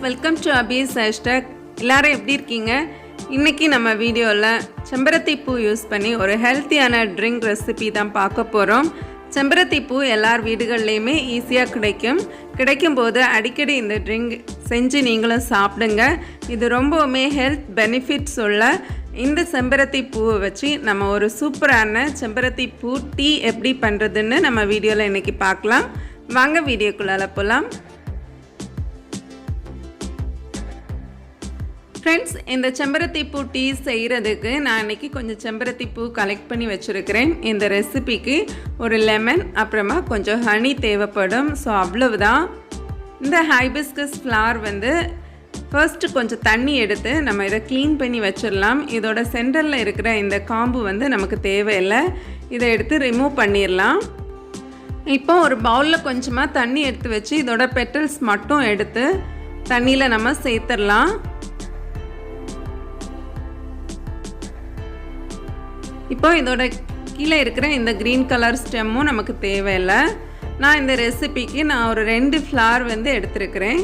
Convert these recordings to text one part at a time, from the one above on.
Welcome to Hafiz hashtag. எல்லாரும் எப்படி இருக்கீங்க? இன்றைக்கி நம்ம வீடியோவில் செம்பருத்தி பூ யூஸ் பண்ணி ஒரு ஹெல்த்தியான ட்ரிங்க் ரெசிபி தான் பார்க்க போகிறோம். செம்பருத்தி பூ எல்லார் வீடுகள்லேயுமே ஈஸியாக கிடைக்கும்போது அடிக்கடி இந்த ட்ரிங்க் செஞ்சு நீங்களும் சாப்பிடுங்க. இது ரொம்பவுமே ஹெல்த் பெனிஃபிட்ஸ் உள்ள இந்த செம்பருத்தி பூவை வச்சு நம்ம ஒரு சூப்பரான செம்பருத்தி பூ டீ எப்படி பண்ணுறதுன்னு நம்ம வீடியோவில் இன்றைக்கி பார்க்கலாம். வாங்க வீடியோக்குள்ளால போகலாம். ஃப்ரெண்ட்ஸ், இந்த செம்பருத்தி பூ டீ செய்கிறதுக்கு நான் இன்றைக்கி கொஞ்சம் செம்பருத்தி பூ கலெக்ட் பண்ணி வச்சுருக்கிறேன். இந்த ரெசிபிக்கு ஒரு லெமன் அப்புறமா கொஞ்சம் ஹனி தேவைப்படும். ஸோ அவ்வளவுதான். இந்த ஹைபிஸ்கஸ் ஃப்ளவர் ஃபர்ஸ்ட்டு கொஞ்சம் தண்ணி எடுத்து நம்ம இதை க்ளீன் பண்ணி வச்சிடலாம். இதோட சென்டரில் இருக்கிற இந்த காம்பு நமக்கு தேவையில்லை. இதை எடுத்து ரிமூவ் பண்ணிடலாம். இப்போ ஒரு பவுலில் கொஞ்சமாக தண்ணி எடுத்து வச்சு இதோட பெட்டல்ஸ் மட்டும் எடுத்து தண்ணியில் நம்ம சேர்த்துடலாம். இப்போ இதோட கீழே இருக்கிற இந்த க்ரீன் கலர் ஸ்டெம்மும் நமக்கு தேவையில்லை. நான் இந்த ரெசிபிக்கு ஒரு 2 ஃப்ளவர் எடுத்துருக்கிறேன்.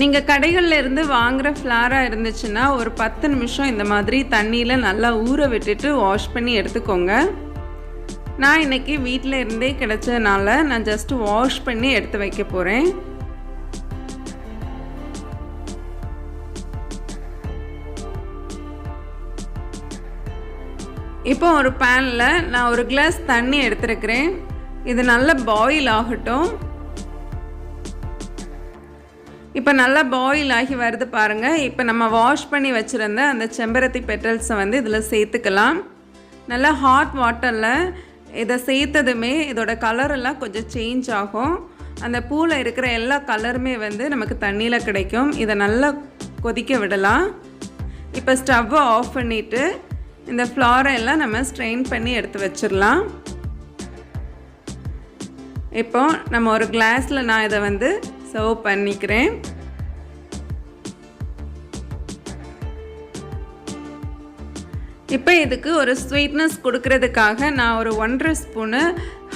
நீங்கள் கடைகளில் இருந்து வாங்குகிற ஃப்ளவராக இருந்துச்சுன்னா ஒரு 10 நிமிஷம் இந்த மாதிரி தண்ணியில் நல்லா ஊற விட்டுட்டு வாஷ் பண்ணி எடுத்துக்கோங்க. நான் இன்றைக்கி வீட்டில் இருந்தே கிடைச்சதுனால நான் ஜஸ்ட்டு வாஷ் பண்ணி எடுத்து வைக்க போகிறேன். இப்போ ஒரு பேனில் நான் ஒரு கிளாஸ் தண்ணி எடுத்துருக்கிறேன். இது நல்லா பாயில் ஆகட்டும். இப்போ நல்லா பாயில் ஆகி வருது பாருங்கள். இப்போ நம்ம வாஷ் பண்ணி வச்சுருந்த அந்த செம்பருத்தி பெட்டல்ஸை இதில் சேர்த்துக்கலாம். நல்லா ஹாட் வாட்டரில் இதை சேர்த்ததுமே இதோட கலரெல்லாம் கொஞ்சம் சேஞ்ச் ஆகும். அந்த பூவில் இருக்கிற எல்லா கலருமே நமக்கு தண்ணியில் கிடைக்கும். இதை நல்லா கொதிக்க விடலாம். இப்போ ஸ்டவ்வை ஆஃப் பண்ணிவிட்டு இந்த ஃப்ளவரை எல்லாம் நம்ம ஸ்ட்ரெயின் பண்ணி எடுத்து வச்சிடலாம். இப்போ நம்ம ஒரு கிளாஸில் நான் இதை சர்வ் பண்ணிக்கிறேன். இப்போ இதுக்கு ஒரு ஸ்வீட்னஸ் கொடுக்கறதுக்காக நான் ஒரு 1.5 ஸ்பூனு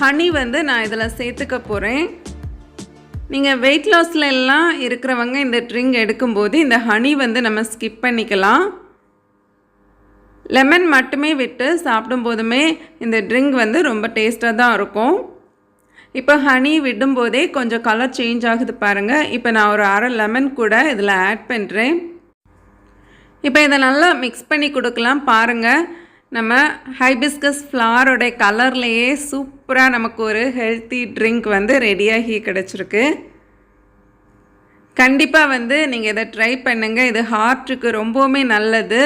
ஹனி நான் இதில் சேர்த்துக்க போகிறேன். நீங்கள் வெயிட் லாஸில் எல்லாம் இருக்கிறவங்க இந்த ட்ரிங்க் எடுக்கும்போது இந்த ஹனி நம்ம ஸ்கிப் பண்ணிக்கலாம். லெமன் மட்டுமே விட்டு சாப்பிடும்போதுமே இந்த ட்ரிங்க் ரொம்ப டேஸ்ட்டாக தான் இருக்கும். இப்போ ஹனி விடும்போதே கொஞ்சம் கலர் சேஞ்ச் ஆகுது பாருங்கள். இப்போ நான் ஒரு 1/2 லெமன் கூட இதில் ஆட் பண்ணுறேன். இப்போ இதை நல்லா மிக்ஸ் பண்ணி கொடுக்கலாம். பாருங்கள், நம்ம ஹைபிஸ்கஸ் ஃப்ளவரோடைய கலர்லேயே சூப்பராக நமக்கு ஒரு ஹெல்த்தி ட்ரிங்க் ரெடியாகி கிடச்சிருக்கு. கண்டிப்பாக நீங்கள் இதை ட்ரை பண்ணுங்கள். இது ஹார்ட்டுக்கு ரொம்பவுமே நல்லது.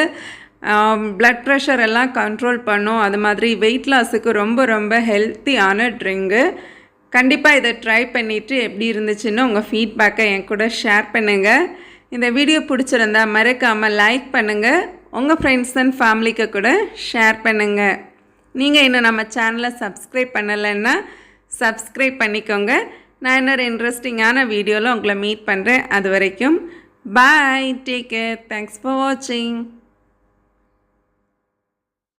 ப்ளட் ப்ரெஷர் எல்லாம் கண்ட்ரோல் பண்ணும். அது மாதிரி வெயிட் லாஸுக்கு ரொம்ப ரொம்ப ஹெல்த்தியான ட்ரிங்கு. கண்டிப்பாக இதை ட்ரை பண்ணிவிட்டு எப்படி இருந்துச்சுன்னு உங்கள் ஃபீட்பேக்கை என் கூட ஷேர் பண்ணுங்கள். இந்த வீடியோ பிடிச்சிருந்தா மறக்காமல் லைக் பண்ணுங்கள். உங்கள் ஃப்ரெண்ட்ஸ் அண்ட் ஃபேமிலிக்கு கூட ஷேர் பண்ணுங்கள். நீங்கள் இன்னும் நம்ம சேனலை சப்ஸ்கிரைப் பண்ணலைன்னா சப்ஸ்கிரைப் பண்ணிக்கோங்க. நான் இன்னொரு இன்ட்ரெஸ்டிங்கான வீடியோவில் உங்களை மீட் பண்ணுறேன். அது வரைக்கும் பாய், டேக் கேர், தேங்க்ஸ் ஃபார் வாட்சிங்.